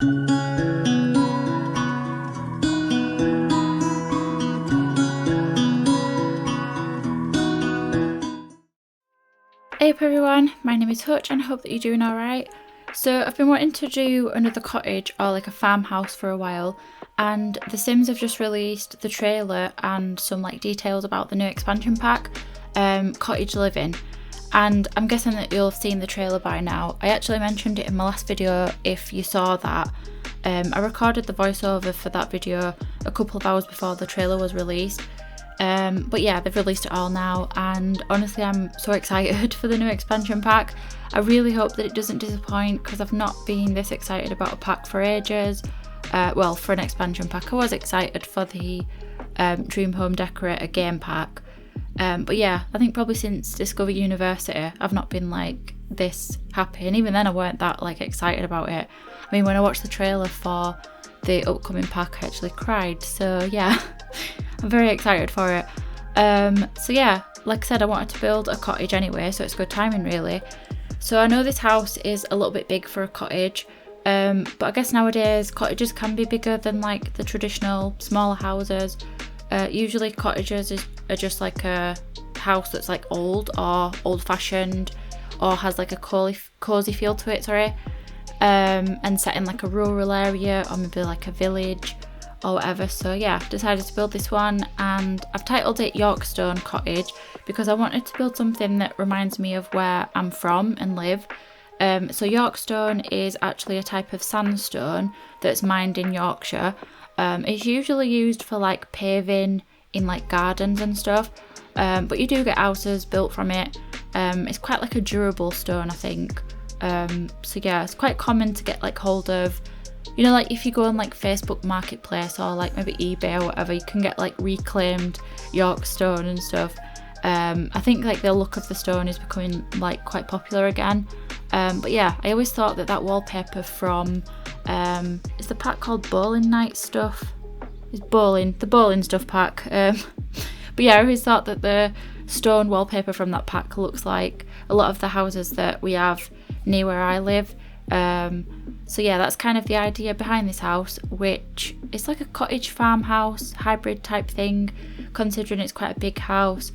Hey up everyone, my name is Hutch and I hope that you're doing alright. So I've been wanting to do another cottage or like a farmhouse for a while, and The Sims have just released the trailer and some like details about the new expansion pack, Cottage Living. And I'm guessing that you'll have seen the trailer by now. I actually mentioned it in my last video if you saw that. I recorded the voiceover for that video a couple of hours before the trailer was released. But yeah, they've released it all now, and honestly I'm so excited for the new expansion pack. I really hope that it doesn't disappoint, because I've not been this excited about a pack for ages. Well, for an expansion pack. I was excited for the Dream Home Decorator game pack. But yeah, I think probably since Discover University I've not been like this happy, and even then I weren't that like excited about it. I mean, when I watched the trailer for the upcoming pack I actually cried, so yeah. I'm very excited for it. So yeah, like I said, I wanted to build a cottage anyway, so it's good timing really. So I know this house is a little bit big for a cottage, but I guess nowadays cottages can be bigger than like the traditional smaller houses. Usually cottages are just like a house that's like old or old-fashioned, or has like a cozy feel to it, and set in like a rural area or maybe like a village or whatever. So yeah, I've decided to build this one, and I've titled it Yorkstone Cottage because I wanted to build something that reminds me of where I'm from and live. So Yorkstone is actually a type of sandstone that's mined in Yorkshire. It's usually used for like paving in like gardens and stuff, but you do get houses built from it. It's quite like a durable stone, I think. So yeah, it's quite common to get like hold of. You know, like if you go on like Facebook Marketplace or like maybe eBay or whatever, you can get like reclaimed Yorkstone and stuff. I think like the look of the stone is becoming like quite popular again. But yeah, I always thought that wallpaper from, is the pack called Bowling Night Stuff? It's the Bowling Stuff pack. But yeah, I always thought that the stone wallpaper from that pack looks like a lot of the houses that we have near where I live. So yeah, that's kind of the idea behind this house, which is like a cottage farmhouse hybrid type thing, considering it's quite a big house.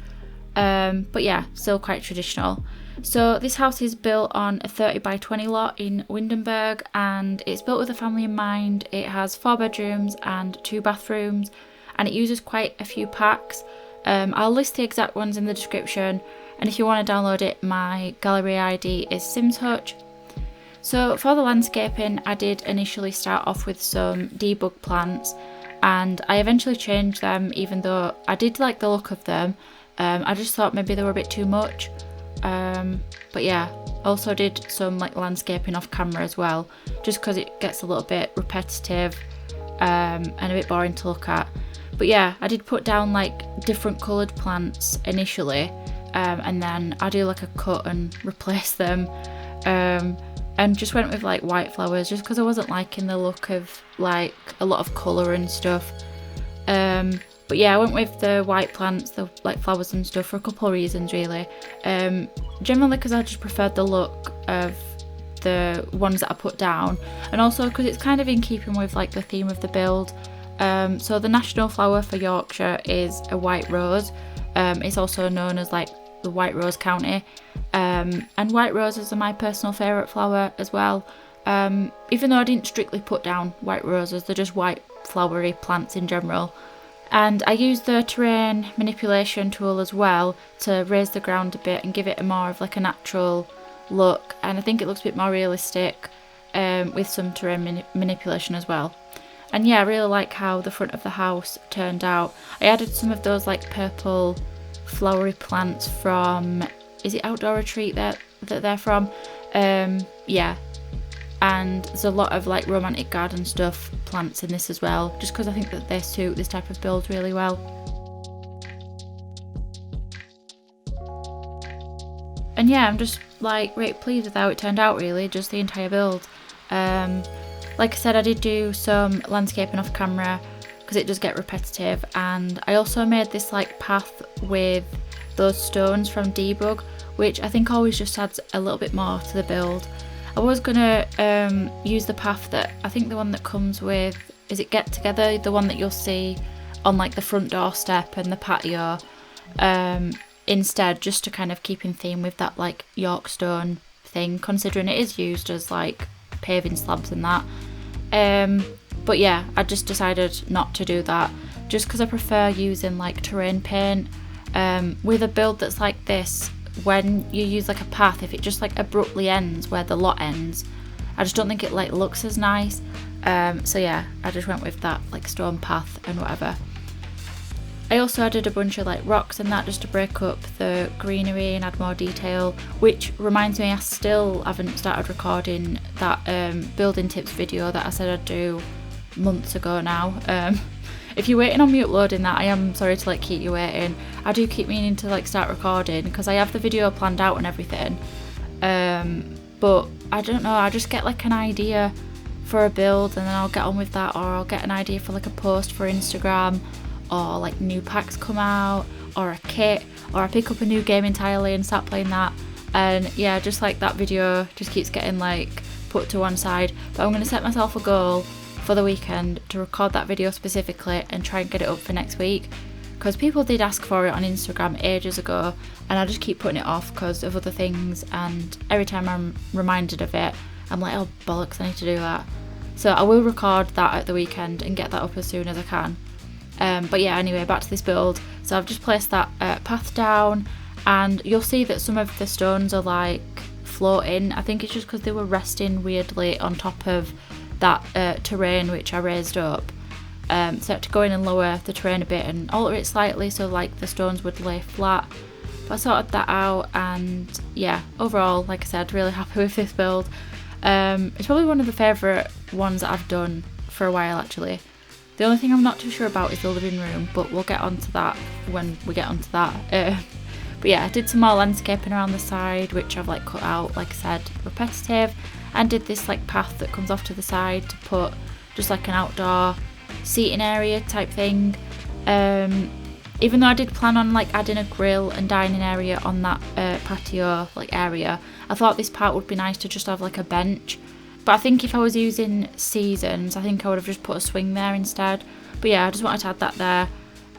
But yeah, still quite traditional. So this house is built on a 30 by 20 lot in Windenburg, and it's built with a family in mind. It has 4 bedrooms and 2 bathrooms, and it uses quite a few packs. I'll list the exact ones in the description, and if you want to download it, my gallery ID is SimsHutch. So for the landscaping, I did initially start off with some debug plants, and I eventually changed them, even though I did like the look of them. I just thought maybe they were a bit too much. But yeah, also did some like landscaping off camera as well, just because it gets a little bit repetitive and a bit boring to look at. But yeah, I did put down like different coloured plants initially, and then I do like a cut and replace them. And just went with like white flowers just because I wasn't liking the look of like a lot of colour and stuff. But yeah, I went with the white plants, the like flowers and stuff, for a couple of reasons really. Generally because I just preferred the look of the ones that I put down, and also because it's kind of in keeping with like the theme of the build. So the national flower for Yorkshire is a white rose. It's also known as like the White Rose County, and white roses are my personal favourite flower as well. Even though I didn't strictly put down white roses, they're just white flowery plants in general. And I used the terrain manipulation tool as well to raise the ground a bit and give it a more of like a natural look, and I think it looks a bit more realistic with some terrain manipulation as well. And yeah, I really like how the front of the house turned out. I added some of those like purple flowery plants from, is it Outdoor Retreat that they're from? Yeah, and there's a lot of like romantic garden stuff plants in this as well, just because I think that they suit this type of build really well. And yeah, I'm just like really pleased with how it turned out really, just the entire build. Like I said, I did do some landscaping off camera because it does get repetitive, and I also made this like path with those stones from Debug, which I think always just adds a little bit more to the build. I was gonna use the path that, I think the one that comes with, is it Get Together, the one that you'll see on like the front doorstep and the patio, instead, just to kind of keep in theme with that like Yorkstone thing, considering it is used as like paving slabs and that. But yeah, I just decided not to do that, just because I prefer using like terrain paint. With a build that's like this, when you use like a path, if it just like abruptly ends where the lot ends, I just don't think it like looks as nice. So yeah, I just went with that like stone path and whatever. I also added a bunch of like rocks and that, just to break up the greenery and add more detail, which reminds me I still haven't started recording that building tips video that I said I'd do months ago now. If you're waiting on me uploading that, I am sorry to like keep you waiting. I do keep meaning to like start recording because I have the video planned out and everything, but I don't know, I just get like an idea for a build and then I'll get on with that, or I'll get an idea for like a post for Instagram, or like new packs come out, or a kit, or I pick up a new game entirely and start playing that, and yeah, just like that video just keeps getting like put to one side. But I'm going to set myself a goal for the weekend to record that video specifically and try and get it up for next week, because people did ask for it on Instagram ages ago and I just keep putting it off because of other things, and every time I'm reminded of it I'm like, oh bollocks, I need to do that. So I will record that at the weekend and get that up as soon as I can. But yeah, anyway, back to this build. So I've just placed that path down, and you'll see that some of the stones are like floating. I think it's just because they were resting weirdly on top of that terrain which I raised up. So I had to go in and lower the terrain a bit and alter it slightly so like the stones would lay flat. But I sorted that out, and yeah, overall, like I said, really happy with this build. It's probably one of the favourite ones that I've done for a while actually. The only thing I'm not too sure about is the living room, but we'll get onto that when we get onto that. But yeah, I did some more landscaping around the side, which I've like cut out, like I said, repetitive, and did this like path that comes off to the side to put just like an outdoor seating area type thing. Even though I did plan on like adding a grill and dining area on that patio like area, I thought this part would be nice to just have like a bench. But I think if I was using seasons, I think I would have just put a swing there instead. But yeah, I just wanted to add that there,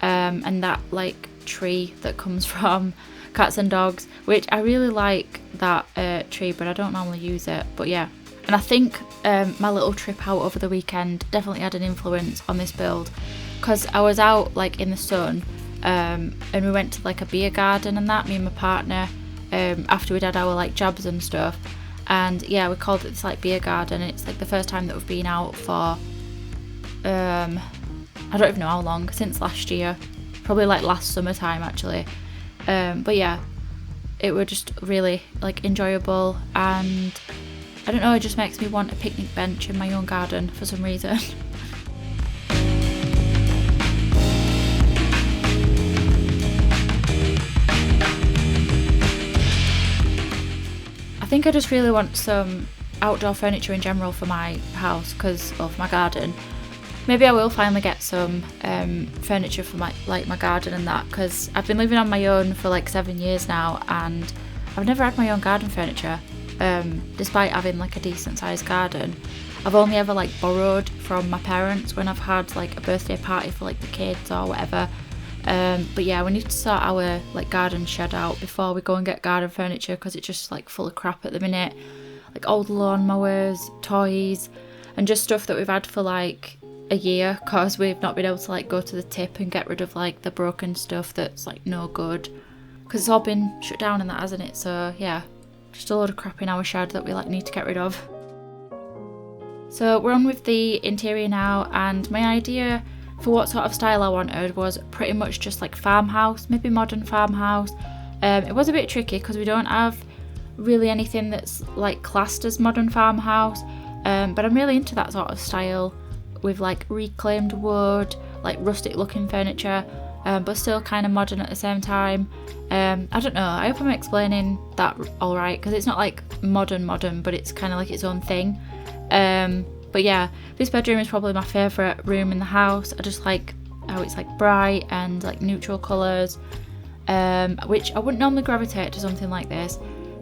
and that like tree that comes from Cats and Dogs, which I really like that tree, but I don't normally use it. But yeah, and I think my little trip out over the weekend definitely had an influence on this build, because I was out like in the sun, and we went to like a beer garden and that, me and my partner, after we'd had our like jabs and stuff. And yeah, we called it this like beer garden. It's like the first time that we've been out for I don't even know how long, since last year, probably like last summertime actually. But yeah, it was just really like enjoyable, and I don't know, it just makes me want a picnic bench in my own garden for some reason. I think I just really want some outdoor furniture in general for my house, because of my garden. Maybe I will finally get some furniture for my garden and that, because I've been living on my own for like 7 years now and I've never had my own garden furniture, despite having like a decent sized garden. I've only ever like borrowed from my parents when I've had like a birthday party for like the kids or whatever. But yeah, we need to sort our like garden shed out before we go and get garden furniture, because it's just like full of crap at the minute, like old lawnmowers, toys, and just stuff that we've had for like a year, because we've not been able to like go to the tip and get rid of like the broken stuff that's like no good, because it's all been shut down and that, hasn't it? So yeah, just a load of crap in our shed that we like need to get rid of. So we're on with the interior now, and my idea for what sort of style I wanted was pretty much just like farmhouse, maybe modern farmhouse. It was a bit tricky because we don't have really anything that's like classed as modern farmhouse, but I'm really into that sort of style with like reclaimed wood, like rustic looking furniture, but still kind of modern at the same time. I don't know, I hope I'm explaining that alright, because it's not like modern, but it's kind of like its own thing. But yeah, this bedroom is probably my favourite room in the house. I just like how it's like bright and like neutral colours, which I wouldn't normally gravitate to something like this,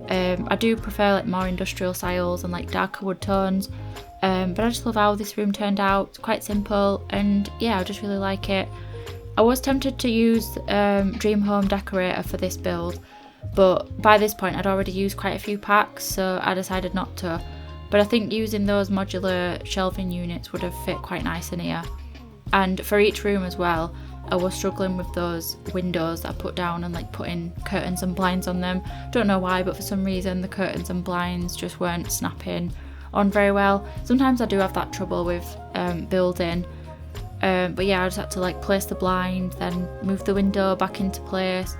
I do prefer like more industrial styles and like darker wood tones, but I just love how this room turned out. It's quite simple, and yeah, I just really like it. I was tempted to use Dream Home Decorator for this build, but by this point I'd already used quite a few packs, so I decided not to. But I think using those modular shelving units would have fit quite nice in here. And for each room as well, I was struggling with those windows that I put down and like putting curtains and blinds on them. Don't know why, but for some reason the curtains and blinds just weren't snapping on very well. Sometimes I do have that trouble with building, but yeah, I just had to like place the blind, then move the window back into place.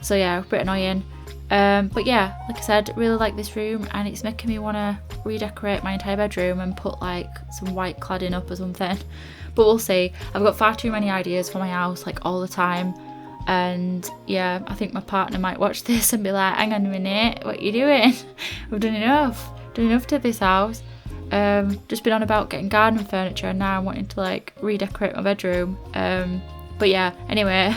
So yeah, a bit annoying. But yeah, like I said, really like this room, and it's making me want to redecorate my entire bedroom and put like some white cladding up or something. But we'll see. I've got far too many ideas for my house like all the time, and yeah, I think my partner might watch this and be like, hang on a minute, what are you doing? We've done enough to this house. Just been on about getting garden furniture, and now I'm wanting to like redecorate my bedroom. But yeah, anyway,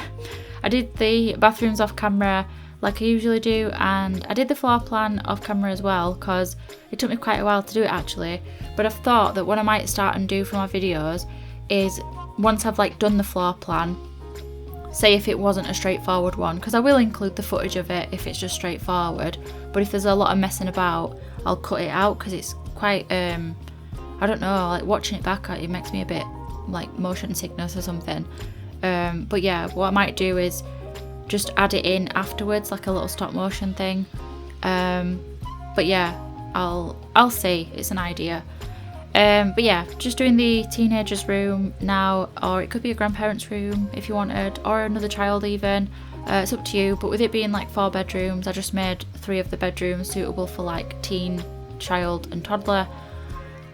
I did the bathrooms off camera like I usually do, and I did the floor plan off camera as well, because it took me quite a while to do it actually. But I've thought that what I might start and do for my videos is, once I've like done the floor plan, say if it wasn't a straightforward one, because I will include the footage of it if it's just straightforward, but if there's a lot of messing about, I'll cut it out, because it's quite I don't know, like watching it back, it makes me a bit like motion sickness or something. But yeah, what I might do is just add it in afterwards, like a little stop motion thing. But yeah, I'll see, it's an idea. But yeah, just doing the teenager's room now, or it could be a grandparent's room if you wanted, or another child even. It's up to you, but with it being like 4 bedrooms, I just made 3 of the bedrooms suitable for like teen, child and toddler.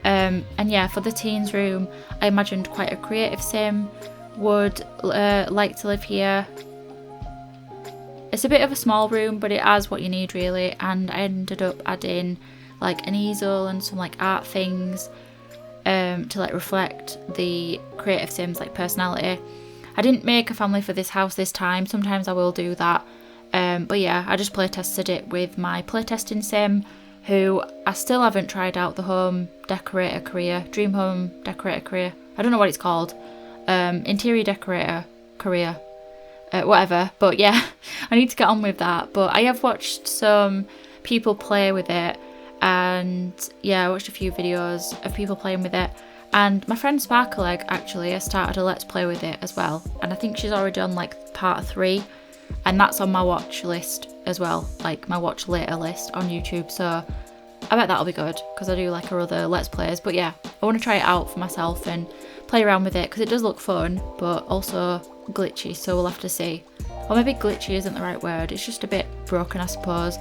And yeah, for the teens room, I imagined quite a creative sim would like to live here. It's a bit of a small room, but it has what you need really, and I ended up adding like an easel and some like art things to like reflect the creative sim's like personality. I didn't make a family for this house this time, sometimes I will do that, but yeah, I just playtested it with my playtesting sim, who I still haven't tried out the home decorator career, dream home decorator career, I don't know what it's called, interior decorator career, whatever, but yeah, I need to get on with that. But I have watched some people play with it, and yeah, I watched a few videos of people playing with it, and my friend Sparkleg actually has started a let's play with it as well, and I think she's already on like part 3, and that's on my watch list as well, like my watch later list on YouTube, so I bet that'll be good, because I do like her other let's plays. But yeah, I want to try it out for myself and play around with it, because it does look fun, but also glitchy, so we'll have to see. Or maybe glitchy isn't the right word, it's just a bit broken I suppose.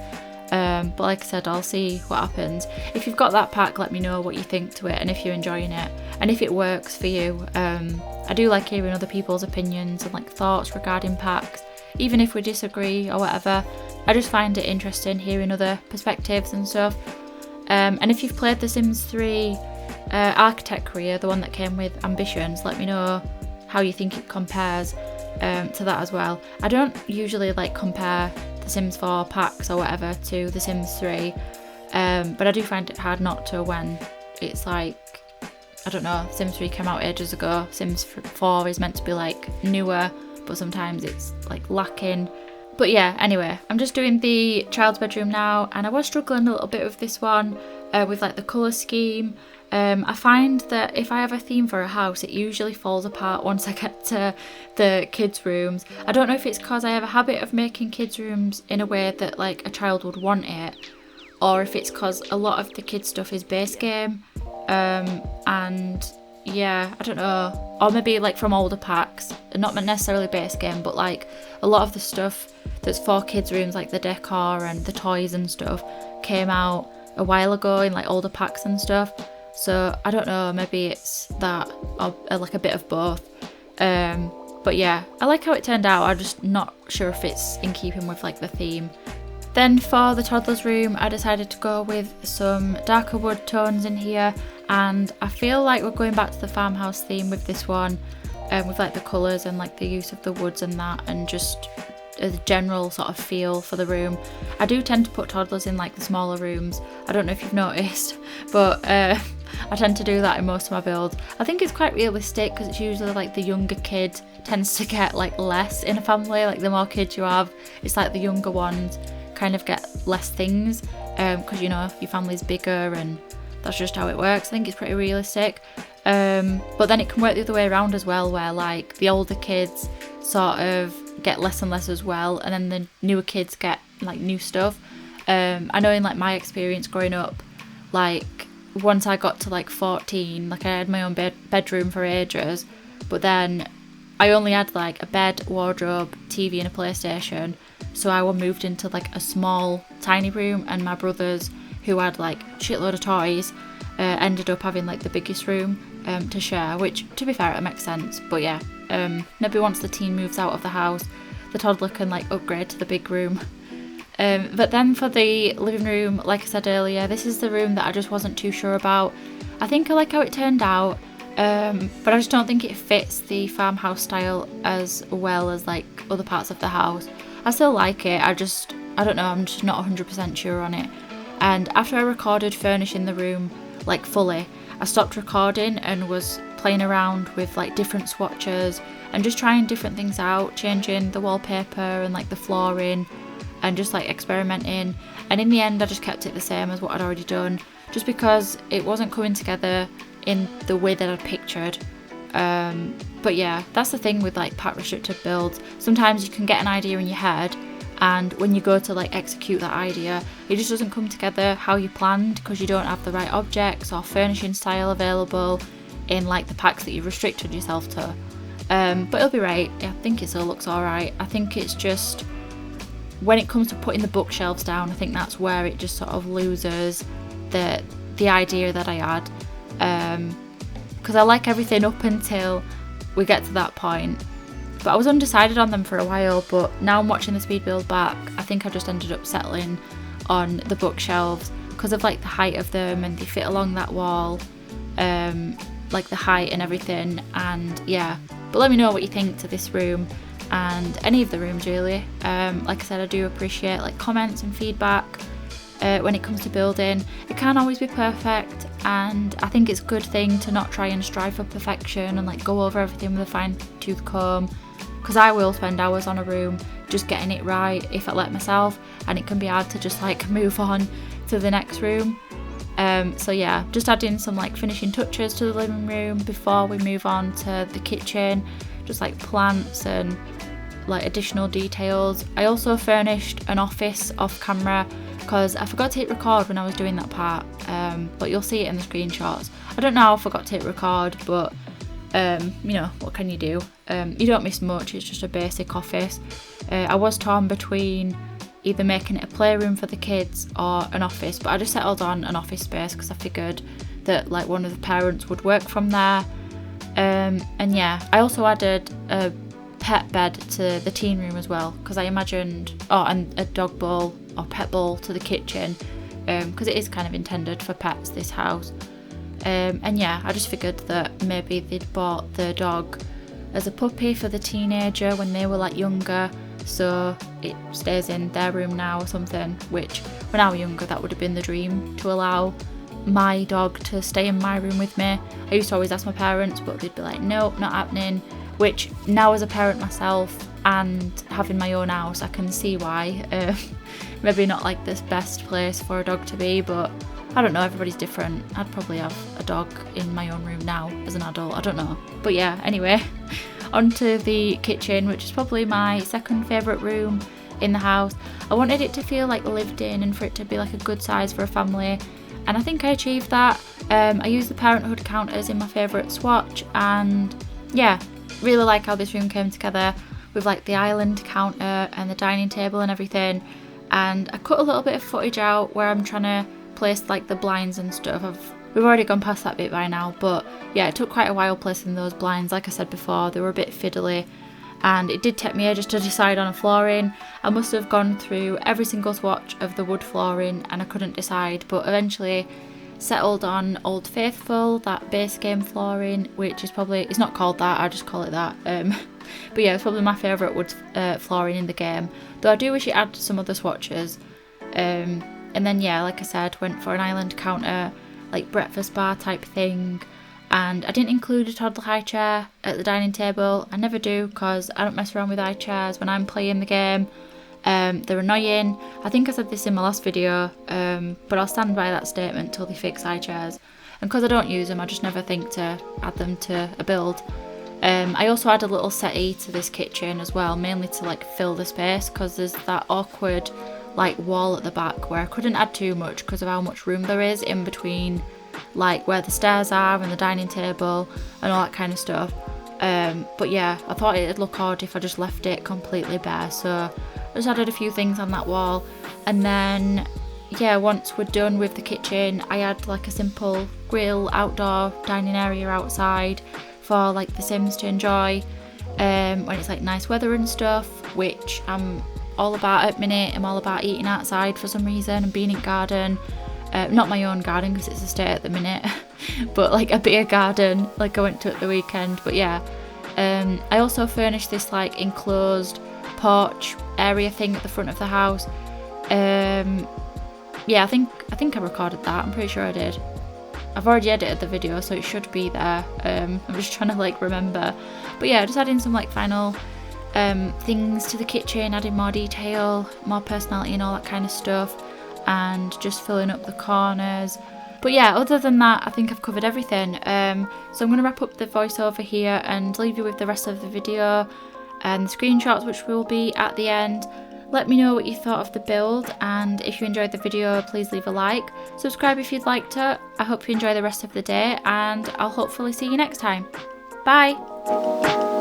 But like I said, I'll see what happens. If you've got that pack, let me know what you think to it, and if you're enjoying it, and if it works for you. I do like hearing other people's opinions and like thoughts regarding packs, even if we disagree or whatever. I just find it interesting hearing other perspectives and stuff. And if you've played The Sims 3 Architect career, the one that came with ambitions, let me know how you think it compares to that as well. I don't usually like compare The Sims 4 packs or whatever to The Sims 3, but I do find it hard not to when it's like, I don't know, Sims 3 came out ages ago, Sims 4 is meant to be like newer, but sometimes it's like lacking. But yeah, anyway, I'm just doing the child's bedroom now, and I was struggling a little bit with this one, with like the colour scheme. I find that if I have a theme for a house, it usually falls apart once I get to the kids' rooms. I don't know if it's because I have a habit of making kids' rooms in a way that like a child would want it, or if it's because a lot of the kids' stuff is base game, and yeah, I don't know, or maybe like from older packs, not necessarily base game, but like a lot of the stuff that's for kids' rooms, like the decor and the toys and stuff, came out a while ago in like older packs and stuff. So I don't know, maybe it's that, or like a bit of both. But yeah, I like how it turned out. I'm just not sure if it's in keeping with like the theme. Then for the toddler's room, I decided to go with some darker wood tones in here, and I feel like we're going back to the farmhouse theme with this one, with like the colours and like the use of the woods and that, and just a general sort of feel for the room. I do tend to put toddlers in like the smaller rooms. I don't know if you've noticed, but I tend to do that in most of my builds. I think it's quite realistic because it's usually like the younger kid tends to get like less in a family. Like the more kids you have, it's like the younger ones kind of get less things because you know your family's bigger and that's just how it works. I think it's pretty realistic. But then it can work the other way around as well, where like the older kids sort of get less and less as well, and then the newer kids get like new stuff. I know in like my experience growing up, like once I got to like 14, like I had my own bedroom for ages, but then I only had like a bed, wardrobe, TV and a PlayStation. So I moved into like a small tiny room, and my brothers, who had like shitload of toys, ended up having like the biggest room to share, which to be fair it makes sense. But yeah, maybe once the teen moves out of the house, the toddler can like upgrade to the big room. But then for the living room, like I said earlier, this is the room that I just wasn't too sure about. I think I like how it turned out, but I just don't think it fits the farmhouse style as well as like other parts of the house. I still like it, I don't know, I'm just not 100% sure on it. And after I recorded furnishing the room like fully, I stopped recording and was playing around with like different swatches and just trying different things out, changing the wallpaper and like the flooring and just like experimenting. And in the end I just kept it the same as what I'd already done, just because it wasn't coming together in the way that I'd pictured. But yeah, that's the thing with like pack restricted builds. Sometimes you can get an idea in your head, and when you go to like execute that idea, it just doesn't come together how you planned because you don't have the right objects or furnishing style available in like the packs that you've restricted yourself to. But it'll be right. I think it still looks alright. I think it's just when it comes to putting the bookshelves down, I think that's where it just sort of loses the idea that I had. Because I like everything up until we get to that point. But I was undecided on them for a while, but now I'm watching the speed build back, I think I just ended up settling on the bookshelves because of like the height of them, and they fit along that wall, like the height and everything. And yeah, but let me know what you think to this room and any of the rooms really. Like I said, I do appreciate like comments and feedback when it comes to building. It can't always be perfect, and I think it's a good thing to not try and strive for perfection and like go over everything with a fine tooth comb, because I will spend hours on a room just getting it right if I let myself, and it can be hard to just like move on to the next room. So yeah, just adding some like finishing touches to the living room before we move on to the kitchen, just like plants and like additional details. I also furnished an office off camera because I forgot to hit record when I was doing that part, but you'll see it in the screenshots. I don't know how I forgot to hit record, but you know, what can you do? You don't miss much, it's just a basic office. I was torn between either making it a playroom for the kids or an office, but I just settled on an office space because I figured that like one of the parents would work from there. And yeah, I also added a pet bed to the teen room as well, because I imagined, and a dog bowl or pet bowl to the kitchen, because it is kind of intended for pets, this house. And yeah, I just figured that maybe they'd bought the dog as a puppy for the teenager when they were like younger, so it stays in their room now or something, which when I was younger that would have been the dream, to allow my dog to stay in my room with me. I used to always ask my parents, but they'd be like, nope, not happening, which now as a parent myself and having my own house, I can see why. Maybe not like this best place for a dog to be, but I don't know, everybody's different. I'd probably have a dog in my own room now as an adult, I don't know. But yeah, anyway, onto the kitchen, which is probably my second favourite room in the house. I wanted it to feel like lived in and for it to be like a good size for a family, and I think I achieved that. I used the Parenthood counters in my favourite swatch, and yeah, really like how this room came together with like the island counter and the dining table and everything. And I cut a little bit of footage out where I'm trying to place like the blinds and stuff. We've already gone past that bit by now, but yeah, it took quite a while placing those blinds. Like I said before, they were a bit fiddly, and it did take me ages to decide on a flooring. I must have gone through every single swatch of the wood flooring and I couldn't decide, but eventually settled on Old Faithful, that base game flooring, which is probably, it's not called that, I just call it that. But yeah, it's probably my favourite wood flooring in the game, though I do wish it had some other swatches. And then yeah, like I said, went for an island counter, like breakfast bar type thing. And I didn't include a toddler high chair at the dining table. I never do, because I don't mess around with high chairs when I'm playing the game. They're annoying. I think I said this in my last video, but I'll stand by that statement till they fix high chairs. And because I don't use them, I just never think to add them to a build. I also add a little settee to this kitchen as well, mainly to like fill the space, because there's that awkward like wall at the back where I couldn't add too much because of how much room there is in between like where the stairs are and the dining table and all that kind of stuff. But yeah, I thought it'd look odd if I just left it completely bare, so I just added a few things on that wall. And then yeah, once we're done with the kitchen, I had like a simple grill outdoor dining area outside for like the Sims to enjoy when it's like nice weather and stuff, which I'm all about at minute. I'm all about eating outside for some reason and being in garden. Not my own garden because it's a stay at the minute, but like a beer garden like I went to at the weekend. But yeah, I also furnished this like enclosed porch area thing at the front of the house. Yeah, I think I recorded that. I'm pretty sure I did. I've already edited the video, so it should be there. I'm just trying to like remember. But yeah, just adding some like final things to the kitchen, adding more detail, more personality and all that kind of stuff, and just filling up the corners. But yeah, other than that, I think I've covered everything. So I'm going to wrap up the voiceover here and leave you with the rest of the video and the screenshots, which will be at the end. Let me know what you thought of the build, and if you enjoyed the video, please leave a like. Subscribe if you'd like to. I hope you enjoy the rest of the day, and I'll hopefully see you next time. Bye!